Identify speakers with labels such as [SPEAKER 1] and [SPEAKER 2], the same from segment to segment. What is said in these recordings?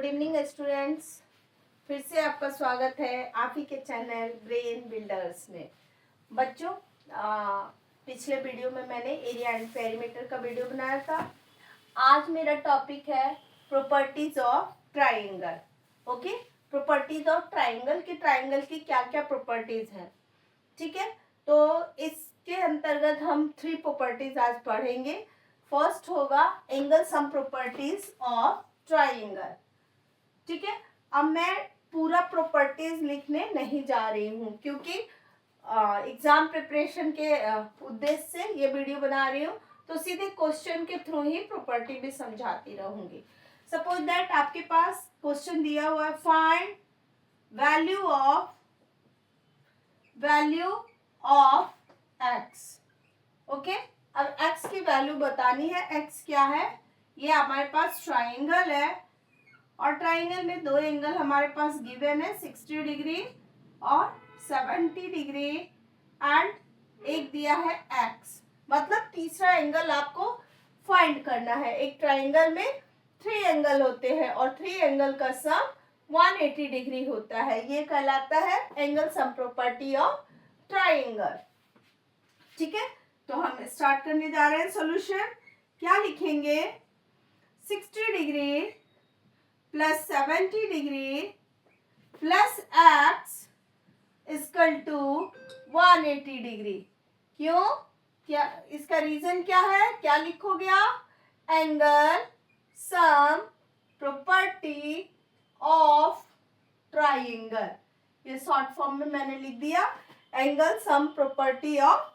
[SPEAKER 1] Good evening students. फिर से आपका स्वागत है आप ही के चैनल ब्रेन बिल्डर्स में। बच्चों, पिछले वीडियो में मैंने एरिया एंड पेरीमीटर का वीडियो बनाया था। आज मेरा टॉपिक है properties of triangle. Okay, properties of triangle की क्या क्या प्रॉपर्टीज हैं। ठीक है, तो इसके अंतर्गत हम 3 प्रॉपर्टीज आज पढ़ेंगे। फर्स्ट होगा angle sum properties of triangle. ठीक है, अब मैं पूरा प्रॉपर्टीज लिखने नहीं जा रही हूँ क्योंकि एग्जाम प्रिपरेशन के उद्देश्य से ये वीडियो बना रही हूँ, तो सीधे क्वेश्चन के थ्रू ही प्रॉपर्टी भी समझाती रहूंगी। सपोज दैट आपके पास क्वेश्चन दिया हुआ है, find value of x. Okay, अब एक्स की वैल्यू बतानी है। एक्स क्या है? ये हमारे पास ट्राइंगल है और ट्राइंगल में 2 एंगल हमारे पास गिवन है, 60 डिग्री और 70 डिग्री, एंड एक दिया है एक्स। मतलब तीसरा एंगल आपको फाइंड करना है। एक ट्राइंगल में 3 एंगल होते हैं और 3 एंगल का सम 180 डिग्री होता है। ये कहलाता है angle sum property of triangle. ठीक है, तो हम स्टार्ट करने जा रहे हैं सॉल्यूशन। क्या लिखेंगे? 60 degree plus 70 degree plus x equal to 180 degree. क्यों? क्या इसका रीजन क्या है? क्या लिखोगे आप? Angle sum property of triangle. ये शॉर्ट फॉर्म में मैंने लिख दिया, angle sum property of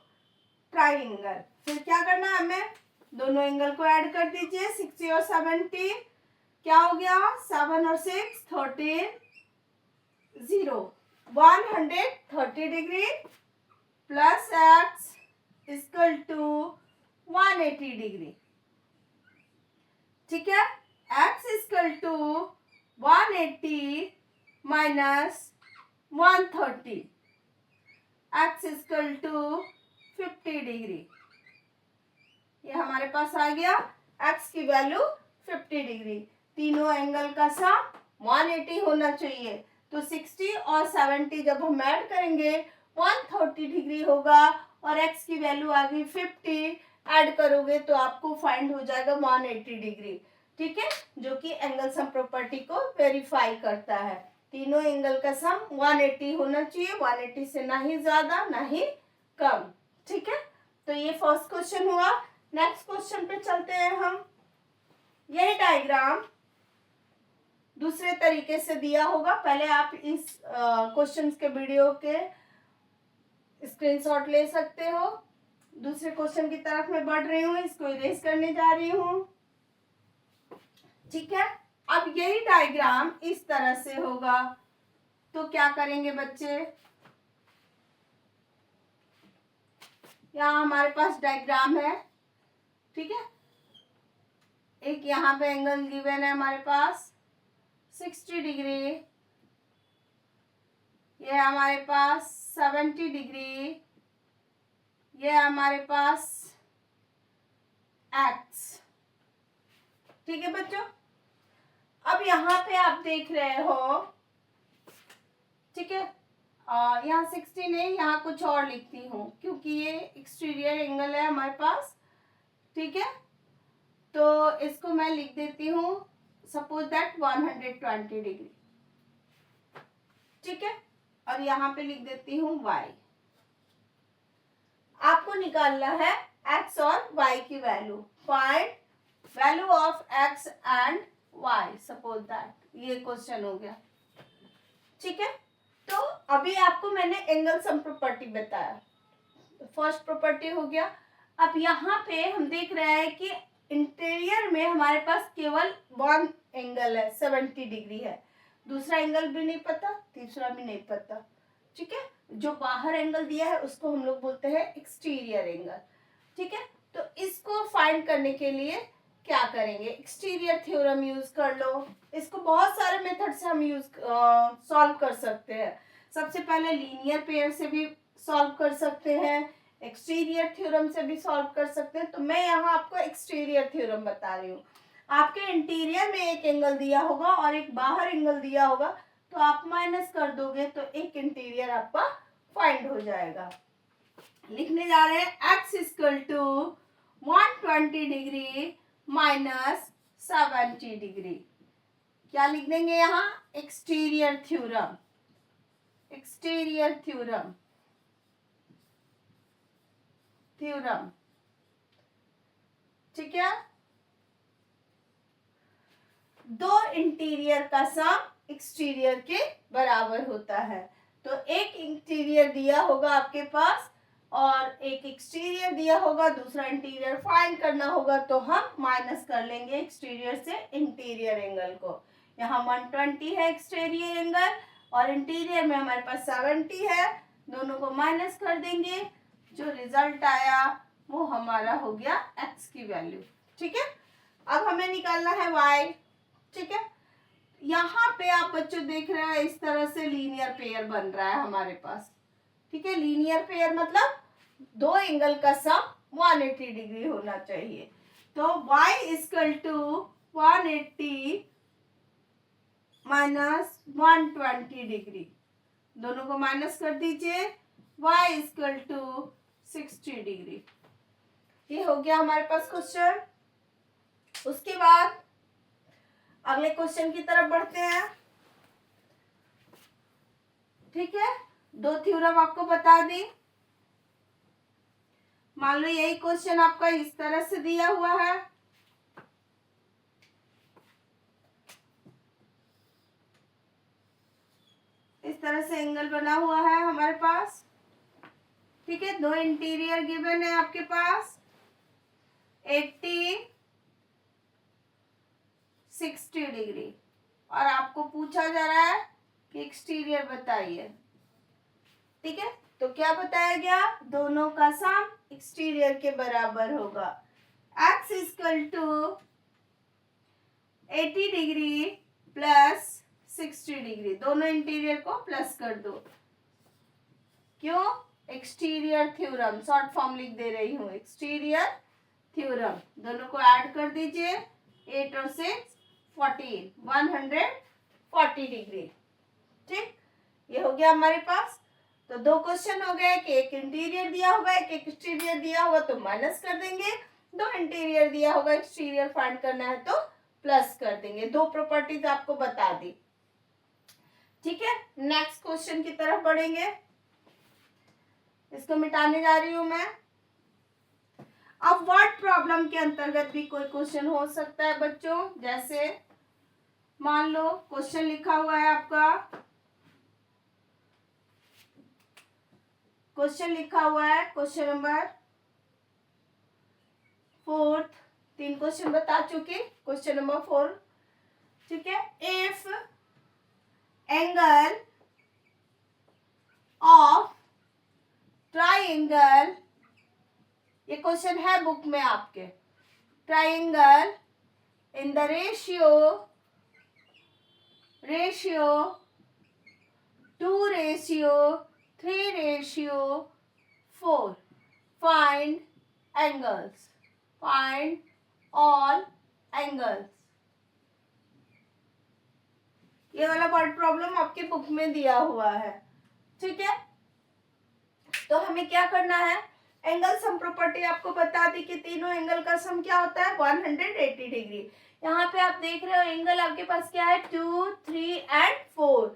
[SPEAKER 1] triangle. फिर क्या करना है हमें? दोनों एंगल को ऐड कर दीजिए, 60 और 70। क्या हो गया? 7 और 6 13, 0, 130 degree plus x equal to 180 degree. ठीक है, x equal to 180 minus 130, x equal to 50 degree. ये हमारे पास आ गया एक्स की वैल्यू 50 डिग्री। तीनों एंगल का सम 180 होना चाहिए, तो 60 और 70 जब हम ऐड करेंगे 130 डिग्री होगा और एक्स की वैल्यू आ गई 50। ऐड करोगे तो आपको फाइंड हो जाएगा 180 डिग्री। ठीक है, जो कि एंगल सम प्रॉपर्टी को वेरीफाई करता है। तीनों एंगल का सम 180 होना चाहिए, 180 से ना ही ज्यादा ना ही कम। ठीक है, तो ये फर्स्ट क्वेश्चन हुआ। नेक्स्ट क्वेश्चन पे चलते हैं हम। यही डायग्राम दूसरे तरीके से दिया होगा। पहले आप इस क्वेश्चन के वीडियो के स्क्रीनशॉट ले सकते हो। दूसरे क्वेश्चन की तरफ मैं बढ़ रही हूँ, इसको इरेज करने जा रही हूँ। ठीक है, अब यही डायग्राम इस तरह से होगा, तो क्या करेंगे बच्चे? यहाँ हमारे पास डायग्राम है। ठीक है, एक यहाँ पे एंगल गिवन है हमारे पास 60 डिग्री, ये हमारे पास 70 डिग्री, ये हमारे पास एक्स। ठीक है बच्चों, अब यहाँ पे आप देख रहे हो, ठीक है, यहाँ 60 नहीं, यहाँ कुछ और लिखती हूँ क्योंकि ये एक्सटीरियर एंगल है हमारे पास। ठीक है, तो इसको मैं लिख देती हूँ, सपोज दैट 120 डिग्री। ठीक है, और यहाँ पे लिख देती हूँ y। आपको निकालना है x और y की value. Find value of x and y, suppose that. ये क्वेश्चन हो गया। ठीक है, तो अभी आपको मैंने एंगल सम प्रॉपर्टी बताया, फर्स्ट प्रॉपर्टी हो गया। अब यहाँ पे हम देख रहे हैं कि इंटीरियर में हमारे पास केवल 1 एंगल है, 70 डिग्री है। दूसरा एंगल भी नहीं पता, तीसरा भी नहीं पता। ठीक है, जो बाहर एंगल दिया है उसको हम लोग बोलते हैं एक्सटीरियर एंगल। ठीक है, तो इसको फाइंड करने के लिए क्या करेंगे? एक्सटीरियर थ्योरम यूज कर लो। इसको बहुत सारे मेथड से हम सॉल्व कर सकते हैं। सबसे पहले लीनियर पेयर से भी सॉल्व कर सकते हैं, एक्सटीरियर थ्योरम से भी सॉल्व कर सकते हैं। तो मैं यहाँ आपको एक्सटीरियर थ्योरम बता रही हूँ। आपके इंटीरियर में एक एंगल दिया होगा और एक बाहर एंगल दिया होगा, तो आप माइनस कर दोगे तो एक इंटीरियर आपका फाइंड हो जाएगा। लिखने जा रहे हैं x equal to 120 degree minus 70 degree. क्या लिख देंगे यहाँ? Exterior theorem, exterior theorem, theorem, ठीक है। दो इंटीरियर का सम एक्सटीरियर के बराबर होता है। तो एक इंटीरियर दिया होगा आपके पास और एक एक्सटीरियर दिया होगा, दूसरा इंटीरियर फाइंड करना होगा, तो हम माइनस कर लेंगे एक्सटीरियर से इंटीरियर एंगल को। यहाँ 120 है एक्सटीरियर एंगल और इंटीरियर में हमारे पास 70 है, दोनों को माइनस कर देंगे। जो रिजल्ट आया वो हमारा हो गया x की वैल्यू, ठीक है। अब हमें निकालना है y, ठीक है। यहाँ पे आप बच्चों देख रहे हैं इस तरह से लीनियर पेयर बन रहा है हमारे पास, ठीक है। लीनियर पेयर मतलब दो एंगल का सम 180 डिग्री होना चाहिए। तो y equal to 180 minus 120 degree, दोनों को माइनस कर दीजिए। y equal to 60 degree. ये हो गया हमारे पास क्वेश्चन। उसके बाद अगले क्वेश्चन की तरफ बढ़ते हैं, ठीक है। दो थ्योरम आपको बता दी। मान लो यही क्वेश्चन आपका इस तरह से दिया हुआ है, इस तरह से एंगल बना हुआ है हमारे पास, ठीक है। दो इंटीरियर गिवन है आपके पास 80 60 डिग्री और आपको पूछा जा रहा है कि एक्सटीरियर बताइए, ठीक है। तो क्या बताया गया? दोनों का सम एक्सटीरियर के बराबर होगा। x equal to 80 degree plus 60 degree, दोनों इंटीरियर को प्लस कर दो। क्यों? एक्सटीरियर थ्योरम, शॉर्ट फॉर्म लिख दे रही हूँ, एक्सटीरियर थ्योरम। दोनों को ऐड कर दीजिए, 8 और 6 14, 140 डिग्री, ठीक। ये हो गया हमारे पास। तो दो क्वेश्चन हो गए कि एक इंटीरियर दिया होगा एक एक्सटीरियर दिया होगा तो माइनस कर देंगे, दो इंटीरियर दिया होगा एक्सटीरियर फाइंड करना है तो प्लस कर देंगे। दो प्रॉपर्टीज आपको बता दी, ठीक है। नेक्स्ट क्वेश्चन की तरफ बढ़ेंगे, इसको मिटाने जा रही हूं मैं। अब वर्ड प्रॉब्लम के अंतर्गत भी कोई क्वेश्चन हो सकता है बच्चों, जैसे मान लो क्वेश्चन लिखा हुआ है आपका, क्वेश्चन लिखा हुआ है क्वेश्चन नंबर 4, 3 क्वेश्चन बता चुके, क्वेश्चन नंबर 4, ठीक है। इफ एंगल ऑफ ट्राइंगल, ये क्वेश्चन है बुक में आपके, triangle in the ratio 2:3:4, find angles, find all angles। ये वाला वर्ड प्रॉब्लम आपके बुक में दिया हुआ है, ठीक है। तो हमें क्या करना है? एंगल सम प्रॉपर्टी आपको बता दी कि तीनों एंगल का सम क्या होता है 180 डिग्री। यहाँ पे आप देख रहे हो एंगल आपके पास क्या है 2, 3 एंड 4,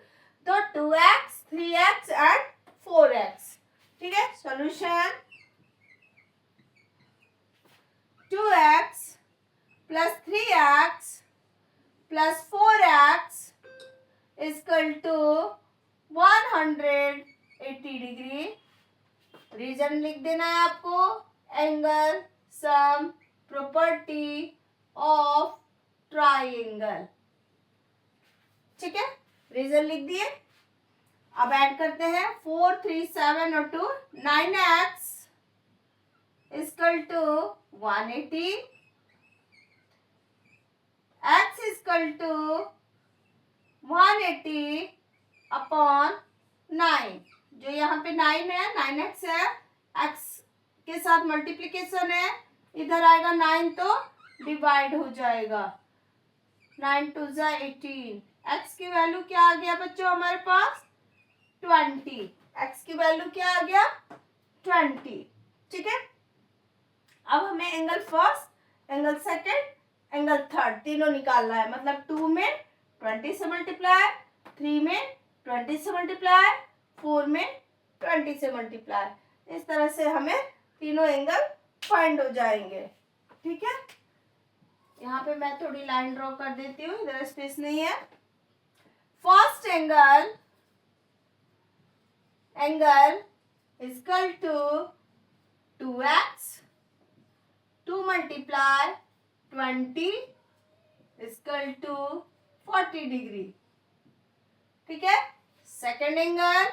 [SPEAKER 1] तो 2x, 3x एंड 4x, ठीक है। Solution 2x plus 3x plus 4x equal to 180 degree. Reason लिख देना है आपको, angle sum property of triangle, ठीक है। रीजन लिख दिए। अब ऐड करते हैं 4, 3, 7 और 2, 9x equal to 180, x equal to 180 upon 9, जो यहाँ पे 9 है 9x है, x के साथ मल्टीप्लीकेशन है, इधर आएगा 9 तो डिवाइड हो जाएगा, 9 2 जा 18। x की वैल्यू क्या आ गया बच्चों हमारे पास 20। x की वैल्यू क्या आ गया 20। ठीक है, अब हमें angle first, angle second, angle third तीनों निकालना है। मतलब 2 में 20 से मल्टीप्लाई, 3 में 20 से मल्टीप्लाई, 4 में 20 से मल्टीप्लाई। इस तरह से हमें तीनों एंगल फाइंड हो जाएंगे। ठीक है, यहाँ पे मैं थोड़ी लाइन ड्रॉ कर देती हूँ, इधर स्पेस नहीं है। First angle is equal to 2x, 2 multiply 20 is equal to 40 degree. ठीक है, second angle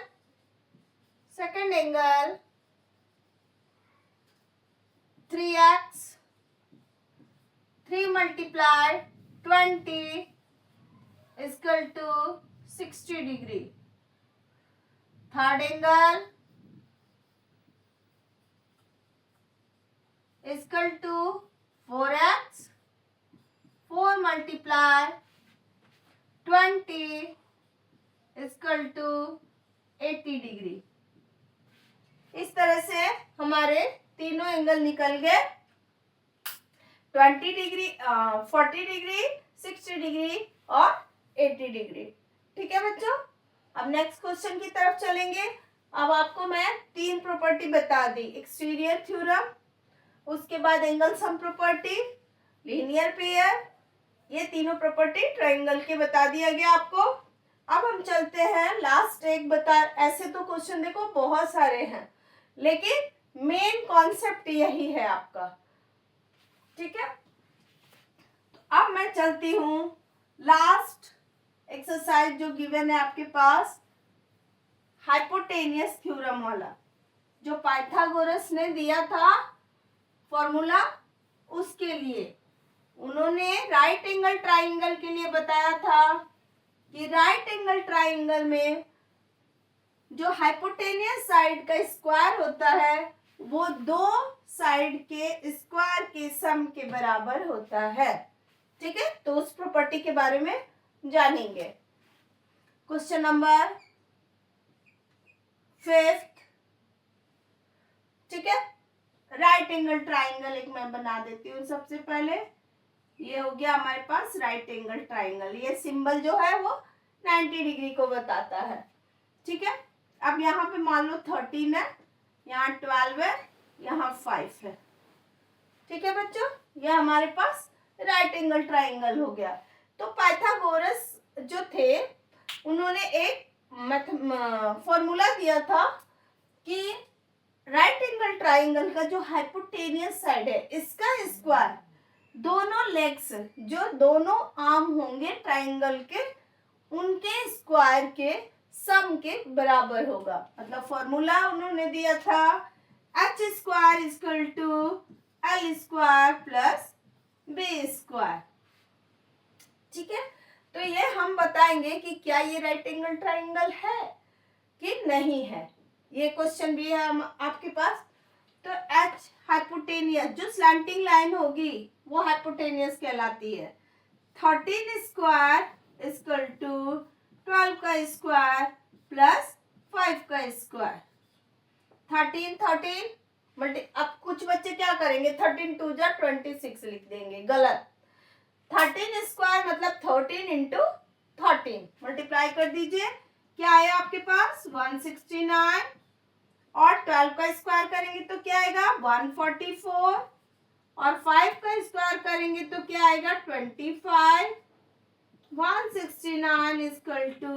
[SPEAKER 1] 3x, 3 multiply 20 is equal to 60 degree. Third angle is equal to 4x, 4 multiply 20 is equal to 80 degree. इस तरह से हमारे तीनों angle निकल गए, 20 degree, 40 degree, 60 degree और 80 डिग्री। ठीक है बच्चों, अब नेक्स्ट क्वेश्चन की तरफ चलेंगे। अब आपको मैं 3 प्रॉपर्टी बता दी, एक्सटीरियर थ्योरम, उसके बाद angle sum property, linear pair, ये तीनों प्रॉपर्टी ट्रायंगल के बता दिया गया आपको। अब हम चलते हैं लास्ट एक बता, ऐसे तो क्वेश्चन देखो बहुत सारे हैं, लेकिन मेन कॉन्सेप्ट यही है आपका। ठीक है, तो अब मैं चलती हूँ लास्ट एक्सरसाइज जो गिवन है आपके पास, हाइपोटेनियस थ्योरम वाला, जो पाइथागोरस ने दिया था फॉर्मूला, उसके लिए उन्होंने राइट एंगल ट्राइंगल के लिए बताया था कि राइट एंगल ट्राइंगल में जो हाइपोटेनियस साइड का स्क्वायर होता है वो 2 साइड के स्क्वायर के सम के बराबर होता है। ठीक है, तो उस प्रॉपर्टी के बारे में जानेंगे। Question number 5। ठीक है, राइट एंगल ट्राइंगल एक मैं बना देती हूँ। सबसे पहले ये हो गया हमारे पास राइट एंगल ट्राइंगल, ये सिंबल जो है वो 90 डिग्री को बताता है। ठीक है, अब यहाँ पे मान लो 13 है, यहाँ 12 है, यहाँ 5 है। ठीक है बच्चों, ये हमारे पास राइट एंगल ट्राइंगल हो गया। तो पाइथागोरस जो थे उन्होंने एक फॉर्मूला दिया था कि राइट एंगल ट्राइंगल का जो हाइपोटेनियस साइड है इसका स्क्वायर दोनों लेग्स, जो दोनों आर्म होंगे ट्राइंगल के, उनके स्क्वायर के सम के बराबर होगा। मतलब फॉर्मूला उन्होंने दिया था h square equal to l square plus b square. ठीक है, तो ये हम बताएंगे कि क्या ये राइट एंगल ट्राइंगल है कि नहीं है। ये क्वेश्चन भी है आपके पास। तो h हाइपोटेनियस, जो स्लैंटिंग लाइन होगी वो हाइपोटेनियस कहलाती है। 13 स्क्वायर इक्वल टू 12 का स्क्वायर प्लस 5 का स्क्वायर। 13 मल्टी, अब कुछ बच्चे क्या करेंगे, 13 2 जा 26 लिख देंगे, गलत। 13 स्क्वायर मतलब 13 इंटू 13, मल्टीप्लाई कर दीजिए, क्या आया आपके पास 169, और 12 का स्क्वायर करेंगे तो क्या आएगा 144, और 5 का स्क्वायर करेंगे तो क्या आएगा 25। 169 इक्वल टू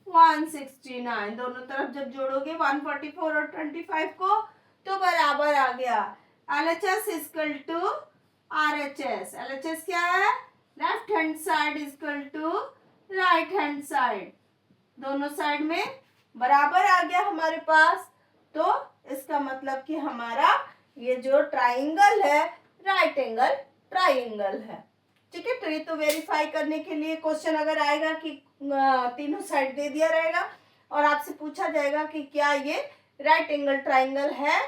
[SPEAKER 1] 169, दोनों तरफ जब जोड़ोगे 144 और 25 को तो बराबर आ गया। LHS equal to RHS, LHS क्या है, left hand side equal to right hand side, दोनों साइड में बराबर आ गया हमारे पास। तो इसका मतलब कि हमारा ये जो ट्राइंगल है राइट एंगल ट्राइंगल है। ठीक है, तो ये तो वेरीफाई करने के लिए क्वेश्चन अगर आएगा कि तीनों साइड दे दिया रहेगा और आपसे पूछा जाएगा कि क्या ये राइट एंगल ट्राइंगल है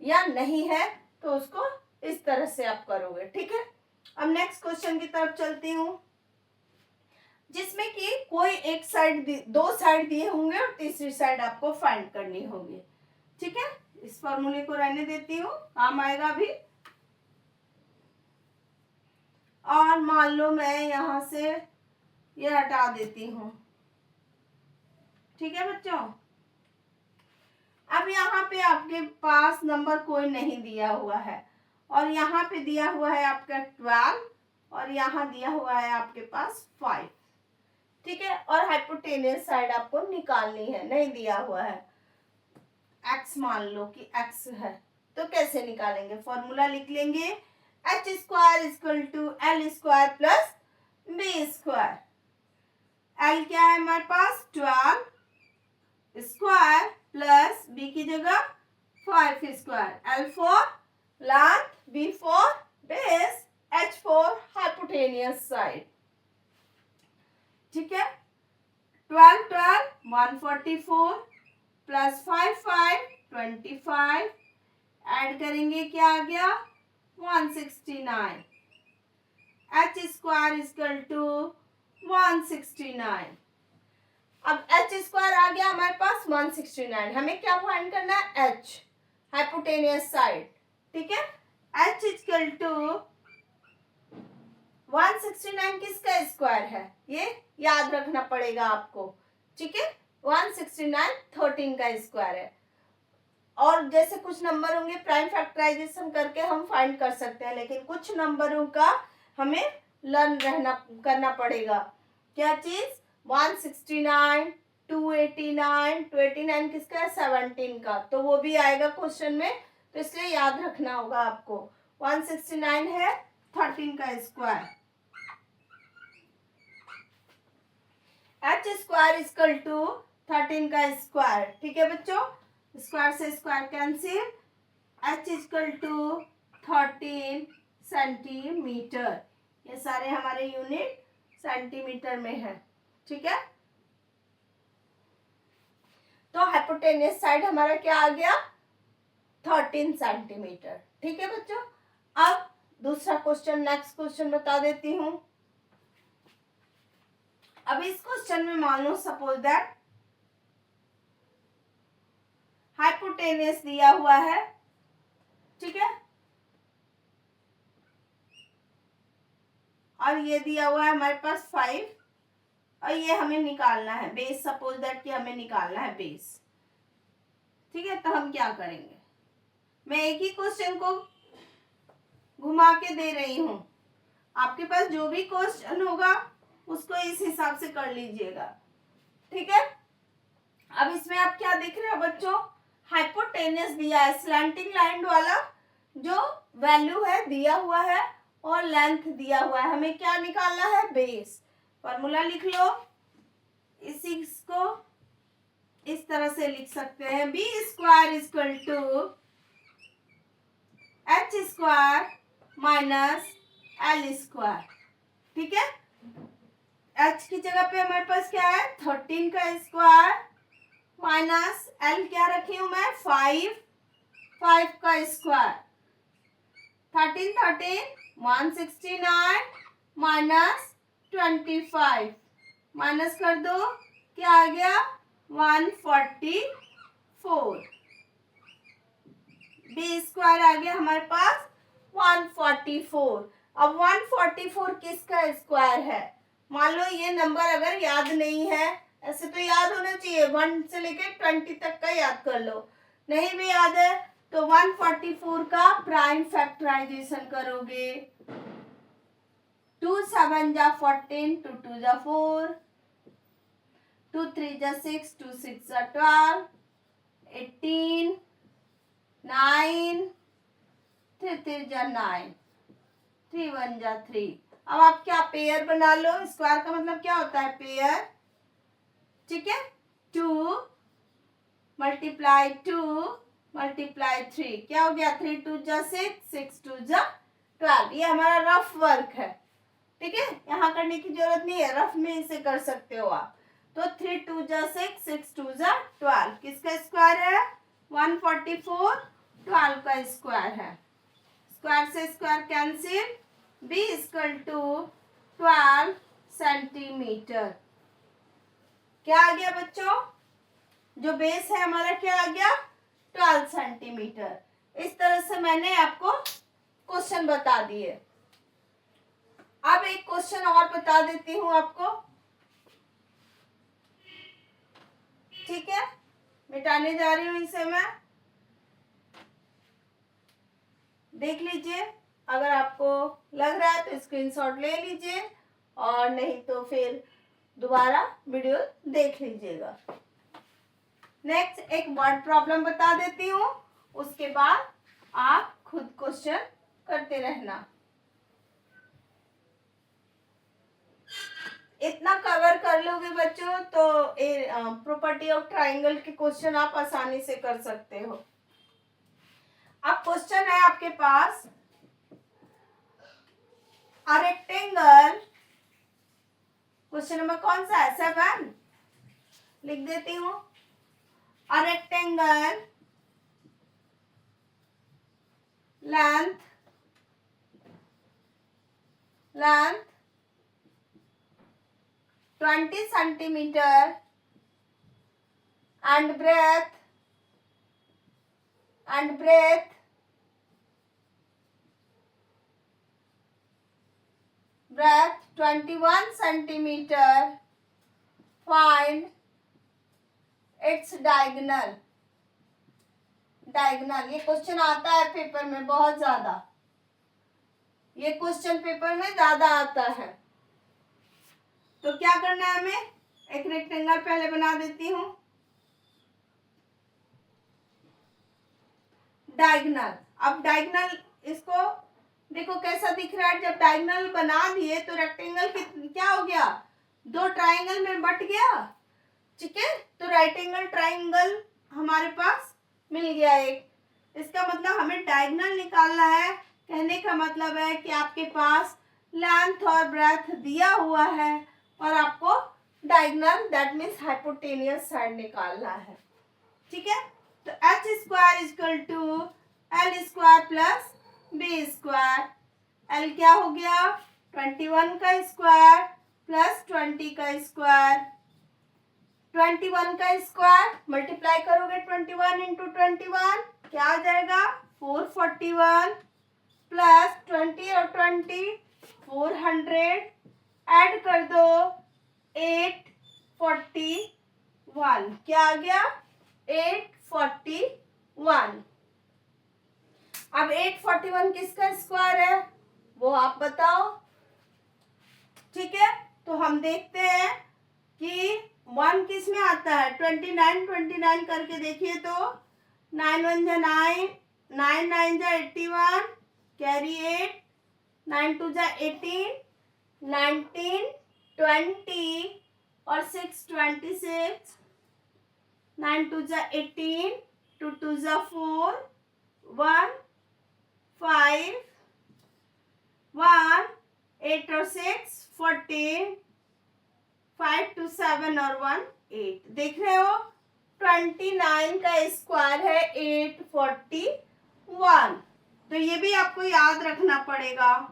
[SPEAKER 1] या नहीं है, तो उसको इस तरह से आप करोगे। ठीक है, अब नेक्स्ट क्वेश्चन की तरफ चलती हूँ। जिसमें कि कोई एक साइड दो साइड दिए होंगे और तीसरी साइड आपको फाइंड करनी होगी। ठीक है, इस फॉर्मूले को रहने देती हूँ, काम आएगा अभी। और मान लो मैं यहाँ से ये हटा देती हूँ। ठीक है बच्चों, अब यहाँ पे आपके पास नंबर कोई नहीं दिया हुआ है और यहाँ पे दिया हुआ है आपका 12 और यहाँ दिया हुआ है आपके पास 5। ठीक है, और हाइपोटेनियस साइड आपको निकालनी है, नहीं दिया हुआ है। x मान लो कि x है, तो कैसे निकालेंगे? फॉर्मूला लिख लेंगे, h square equal to l square plus b square. l क्या है हमारे पास? 12 स्क्वायर प्लस b की जगह 5 square. l for length, b for base, h for hypotenuse side. ठीक है, 12 144 प्लस 5 25, ऐड करेंगे क्या आ गया? 169। h square equal to 169। अब h स्क्वायर आ गया हमारे पास 169। हमें क्या फाइंड करना है? h, hypotenuse side. ठीक है, h इक्वल टू 169 किसका स्क्वायर है? ये याद रखना पड़ेगा आपको। ठीक है, 169 13 का स्क्वायर है। और जैसे कुछ नंबर होंगे प्राइम फैक्टराइजेशन करके हम फाइंड कर सकते हैं, लेकिन कुछ नंबरों का हमें लर्न करना पड़ेगा। क्या चीज? 169, 289, 289 किसका है? 17 का, तो वो भी आएगा क्वेश्चन में, तो इसलिए याद रखना होगा आपको। 169 है 13 का square. h square equal to 13 का स्क्वायर। ठीक है बच्चों, स्क्वायर से square cancel, h equal to 13 centimetre. ये सारे हमारे यूनिट सेंटीमीटर में है। ठीक है, तो हाइपोटेनियस साइड हमारा क्या आ गया? 13 सेंटीमीटर। ठीक है बच्चों, अब दूसरा क्वेश्चन, नेक्स्ट क्वेश्चन बता देती हूँ। अब इस क्वेश्चन में मान लो सपोज दैट हाइपोटेनियस दिया हुआ है। ठीक है, और ये दिया हुआ है हमारे पास 5 और ये हमें निकालना है बेस। सपोज दैट कि हमें निकालना है बेस। ठीक है, तो हम क्या करेंगे? मैं एक ही क्वेश्चन को घुमा के दे रही हूं, आपके पास जो भी क्वेश्चन होगा उसको इस हिसाब से कर लीजिएगा। ठीक है, अब इसमें आप क्या देख रहे हो बच्चों? हाइपोटेनियस दिया है, स्लैंटिंग लाइन वाला जो वैल्यू है दिया हुआ है और लेंथ दिया हुआ है। हमें क्या निकालना है? बेस। फॉर्मूला लिख लो, इसी को इस तरह से लिख सकते हैं, B square equal to H square minus L square. ठीक है, एच की जगह पे हमारे पास क्या है? 13 का स्क्वायर माइनस एल क्या रखी हूं मैं? 5 का स्क्वायर। 13 169 माइनस 25 माइनस कर दो, क्या आ गया? 144। बी स्क्वायर आ गया हमारे पास 144। अब 144 किसका स्क्वायर है? मान लो ये नंबर अगर याद नहीं है, ऐसे तो याद होना चाहिए, 1 से लेकर 20 तक का याद कर लो, नहीं भी याद है तो 144 का प्राइम फैक्टराइजेशन करोगे। 2 7 जा 14, 2 2 जा 4, 2 3 जा 6, 2 6 जा 12, 18, 9, 3 3 जा 9, 3 1 जा 3। अब आप क्या पेयर बना लो, स्क्वायर का मतलब क्या होता है? पेयर। ठीक है, 2 मल्टीप्लाई 2 मल्टीप्लाई 3, क्या हो गया? 3 2 जा 6, 6 2 जा 12। ये हमारा रफ वर्क है। ठीक है, यहाँ करने की जरूरत नहीं है, रफ में इसे कर सकते हो आप। तो 3 2 जा 6, 6 2 जा 12 किसका स्क्वायर है? 144 12 का स्क्वायर है। स्क्वायर से square cancel, B equal to 12 centimetre. क्या आ गया बच्चों? जो बेस है हमारा क्या आ गया? 12 सेंटीमीटर। इस तरह से मैंने आपको क्वेश्चन बता दिए। अब एक क्वेश्चन और बता देती हूं आपको, ठीक है? मिटाने जा रही हूं इसे मैं, देख लीजिए। अगर आपको लग रहा है तो स्क्रीनशॉट ले लीजिए, और नहीं तो फिर दोबारा वीडियो देख लीजिएगा। नेक्स्ट एक वर्ड प्रॉब्लम बता देती हूँ, उसके बाद आप खुद क्वेश्चन करते रहना। इतना कवर कर लोगे बच्चों तो प्रॉपर्टी ऑफ ट्राइंगल के क्वेश्चन आप आसानी से कर सकते हो। अब क्वेश्चन है आपके पास, अ रेक्टेंगल, क्वेश्चन नंबर कौन सा है? 7 लिख देती हूँ। A rectangle length 20 centimeter and breadth 21 centimeter. Find its diagonal. ये क्वेश्चन आता है पेपर में बहुत ज्यादा, ये क्वेश्चन पेपर में ज्यादा आता है। तो क्या करना है हमें? एक रेक्टेंगल पहले बना देती हूँ, डायगोनल। अब डायगोनल इसको देखो कैसा दिख रहा है। जब डायगोनल बना दिए तो रेक्टेंगल क्या हो गया? 2 ट्राइंगल में बट गया, ठीक है? तो राइट एंगल ट्राइंगल हमारे पास मिल गया एक। इसका मतलब हमें डायगोनल निकालना है। कहने का मतलब है कि आपके पास लेंथ और ब्रेथ दिया हुआ है और आपको diagonal that means hypotenuse side निकालना है, ठीक है? तो h square equal to l square plus b square. l क्या हो गया? 21 का स्क्वायर प्लस 20 का स्क्वायर। 21 का स्क्वायर मल्टीप्लाई करोगे 21 इंटू 21 क्या आ जाएगा? 441 प्लस 20 और 20 400 ऐड कर दो 841। क्या आ गया? 841। अब 841 किसका स्क्वायर है वो आप बताओ, ठीक है? तो हम देखते हैं कि 1 किस में आता है? 29 करके देखिए तो 9 1 जा 9, 9 9 जा 81, कैरी 8, 9 2 जा 18, 19 20 और 6 26, 9 2 जा 18, 2 2 जा 4, 1 5 1 8 और 6 14, 5 2 7 और 1 8। देख रहे हो 29 का स्क्वायर है 841। तो ये भी आपको याद रखना पड़ेगा।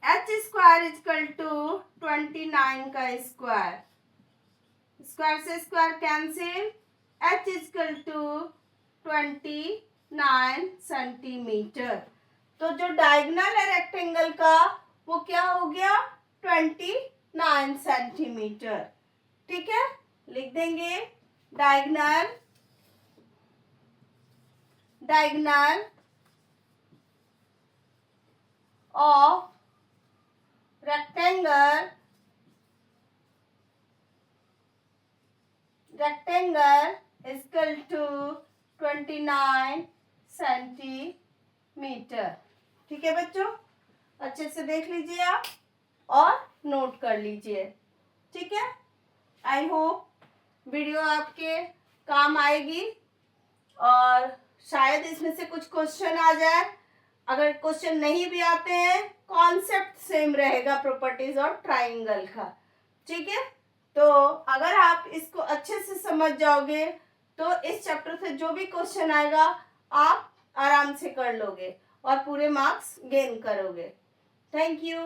[SPEAKER 1] h स्क्वायर इक्वल टू 29 का स्क्वायर, स्क्वायर से square cancel, h equal to 29 centimetre. तो जो डायगोनल है रेक्टेंगल का वो क्या हो गया? 29 सेंटीमीटर, ठीक है? लिख देंगे diagonal of rectangle equal to 29 centimetre, ठीक है बच्चों? अच्छे से देख लीजिए आप और नोट कर लीजिए, ठीक है? आई होप वीडियो आपके काम आएगी और शायद इसमें से कुछ क्वेश्चन आ जाए। अगर क्वेश्चन नहीं भी आते हैं कॉन्सेप्ट सेम रहेगा प्रॉपर्टीज और ट्राइंगल का, ठीक है? तो अगर आप इसको अच्छे से समझ जाओगे तो इस चैप्टर से जो भी क्वेश्चन आएगा आप आराम से कर लोगे। और पूरे मार्क्स गेन करोगे। Thank you.